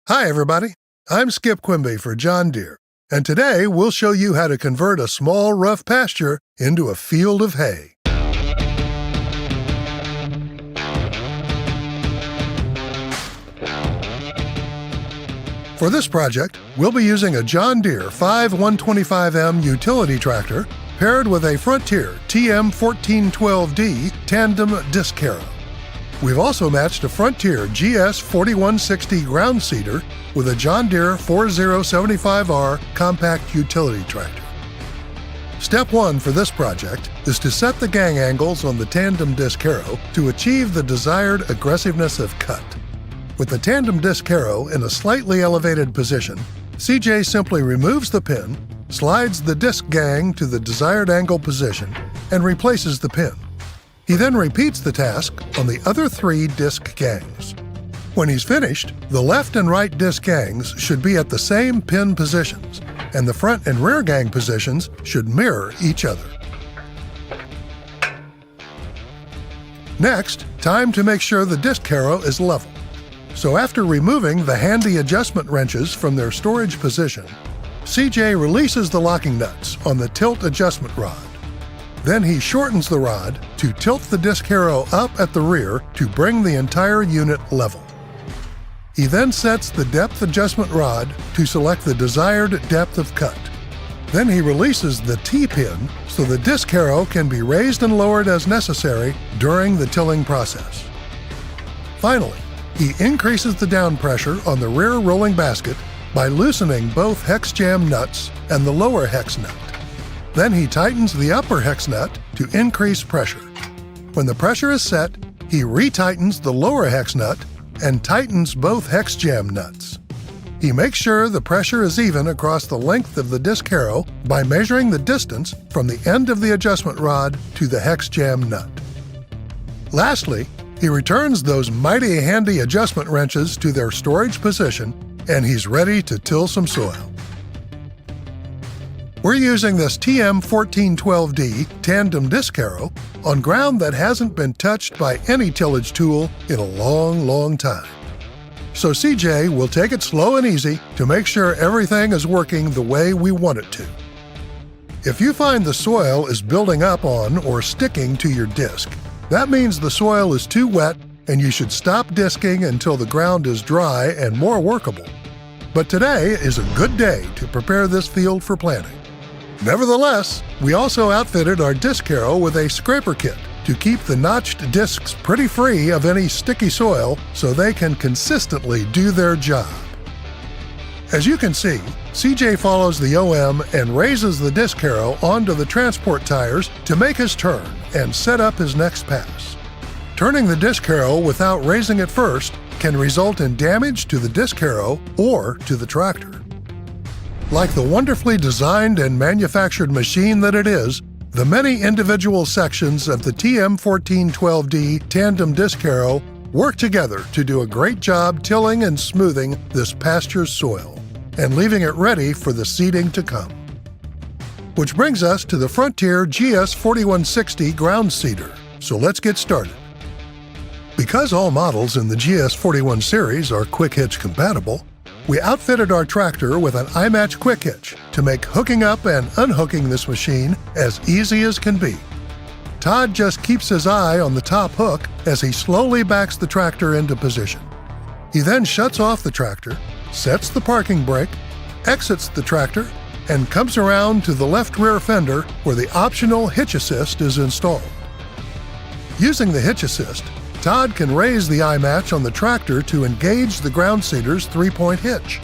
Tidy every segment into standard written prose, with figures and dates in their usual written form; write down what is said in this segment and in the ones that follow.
Hi everybody, I'm Skip Quimby for John Deere, and today we'll show you how to convert a small rough pasture into a field of hay. For this project, we'll be using a John Deere 5 125M utility tractor paired with a Frontier TM1412D Tandem disc harrow. We've also matched a Frontier GS4160 ground seeder with a John Deere 4075R compact utility tractor. Step 1 for this project is to set the gang angles on the Tandem disc harrow to achieve the desired aggressiveness of cut. With the Tandem disc harrow in a slightly elevated position, CJ simply removes the pin, slides the disc gang to the desired angle position, and replaces the pin. He then repeats the task on the other 3 disc gangs. When he's finished, the left and right disc gangs should be at the same pin positions, and the front and rear gang positions should mirror each other. Next, time to make sure the disc harrow is level. So after removing the handy adjustment wrenches from their storage position, CJ releases the locking nuts on the tilt adjustment rod. Then he shortens the rod to tilt the disc harrow up at the rear to bring the entire unit level. He then sets the depth adjustment rod to select the desired depth of cut. Then he releases the T-pin so the disc harrow can be raised and lowered as necessary during the tilling process. Finally, he increases the down pressure on the rear rolling basket by loosening both hex jam nuts and the lower hex nut. Then he tightens the upper hex nut to increase pressure. When the pressure is set, he retightens the lower hex nut and tightens both hex jam nuts. He makes sure the pressure is even across the length of the disc harrow by measuring the distance from the end of the adjustment rod to the hex jam nut. Lastly, he returns those mighty handy adjustment wrenches to their storage position, and he's ready to till some soil. We're using this TM1412D Tandem disc harrow on ground that hasn't been touched by any tillage tool in a long time. So CJ will take it slow and easy to make sure everything is working the way we want it to. If you find the soil is building up on or sticking to your disc, that means the soil is too wet and you should stop disking until the ground is dry and more workable. But today is a good day to prepare this field for planting. Nevertheless, we also outfitted our disc harrow with a scraper kit to keep the notched discs pretty free of any sticky soil so they can consistently do their job. As you can see, CJ follows the OM and raises the disc harrow onto the transport tires to make his turn and set up his next pass. Turning the disc harrow without raising it first can result in damage to the disc harrow or to the tractor. Like the wonderfully designed and manufactured machine that it is, the many individual sections of the TM1412D Tandem disc harrow work together to do a great job tilling and smoothing this pasture's soil and leaving it ready for the seeding to come. Which brings us to the Frontier GS4160 ground seeder, so let's get started. Because all models in the GS41 series are quick hitch compatible, we outfitted our tractor with an iMatch quick hitch to make hooking up and unhooking this machine as easy as can be. Todd just keeps his eye on the top hook as he slowly backs the tractor into position. He then shuts off the tractor, sets the parking brake, exits the tractor, and comes around to the left rear fender where the optional hitch assist is installed. Using the hitch assist, Todd can raise the iMatch on the tractor to engage the ground seeder's 3-point hitch.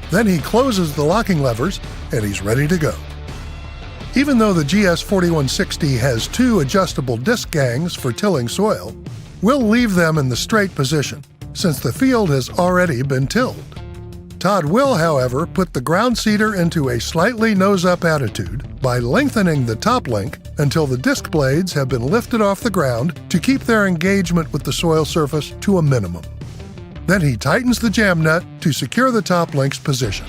Then he closes the locking levers and he's ready to go. Even though the GS4160 has 2 adjustable disc gangs for tilling soil, we'll leave them in the straight position since the field has already been tilled. Todd will, however, put the ground seeder into a slightly nose-up attitude by lengthening the top link until the disc blades have been lifted off the ground to keep their engagement with the soil surface to a minimum. Then he tightens the jam nut to secure the top link's position.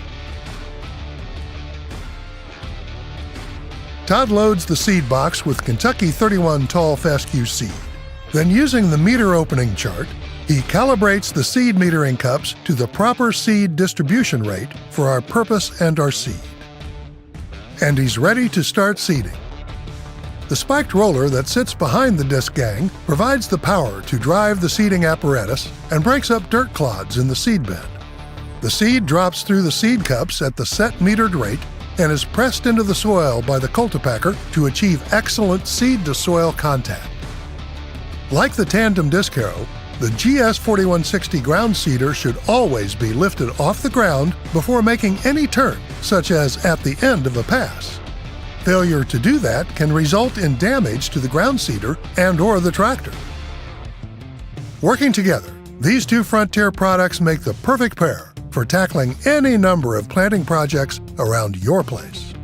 Todd loads the seed box with Kentucky 31 tall fescue seed. Then using the meter opening chart, He calibrates the seed metering cups to the proper seed distribution rate for our purpose and our seed. And he's ready to start seeding. The spiked roller that sits behind the disc gang provides the power to drive the seeding apparatus and breaks up dirt clods in the seed bed. The seed drops through the seed cups at the set metered rate and is pressed into the soil by the cultipacker to achieve excellent seed-to-soil contact. Like the Tandem disc harrow, the GS4160 ground seeder should always be lifted off the ground before making any turn, such as at the end of a pass. Failure to do that can result in damage to the ground seeder and/or the tractor. Working together, these two Frontier products make the perfect pair for tackling any number of planting projects around your place.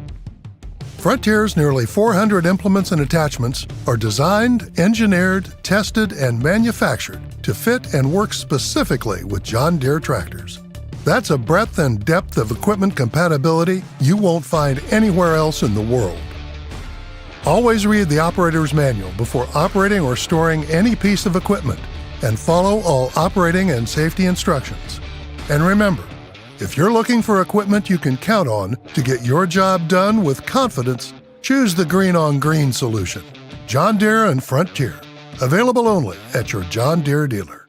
Frontier's nearly 400 implements and attachments are designed, engineered, tested, and manufactured to fit and work specifically with John Deere tractors. That's a breadth and depth of equipment compatibility you won't find anywhere else in the world. Always read the operator's manual before operating or storing any piece of equipment, and follow all operating and safety instructions. And remember, if you're looking for equipment you can count on to get your job done with confidence, choose the green-on-green solution. John Deere and Frontier. Available only at your John Deere dealer.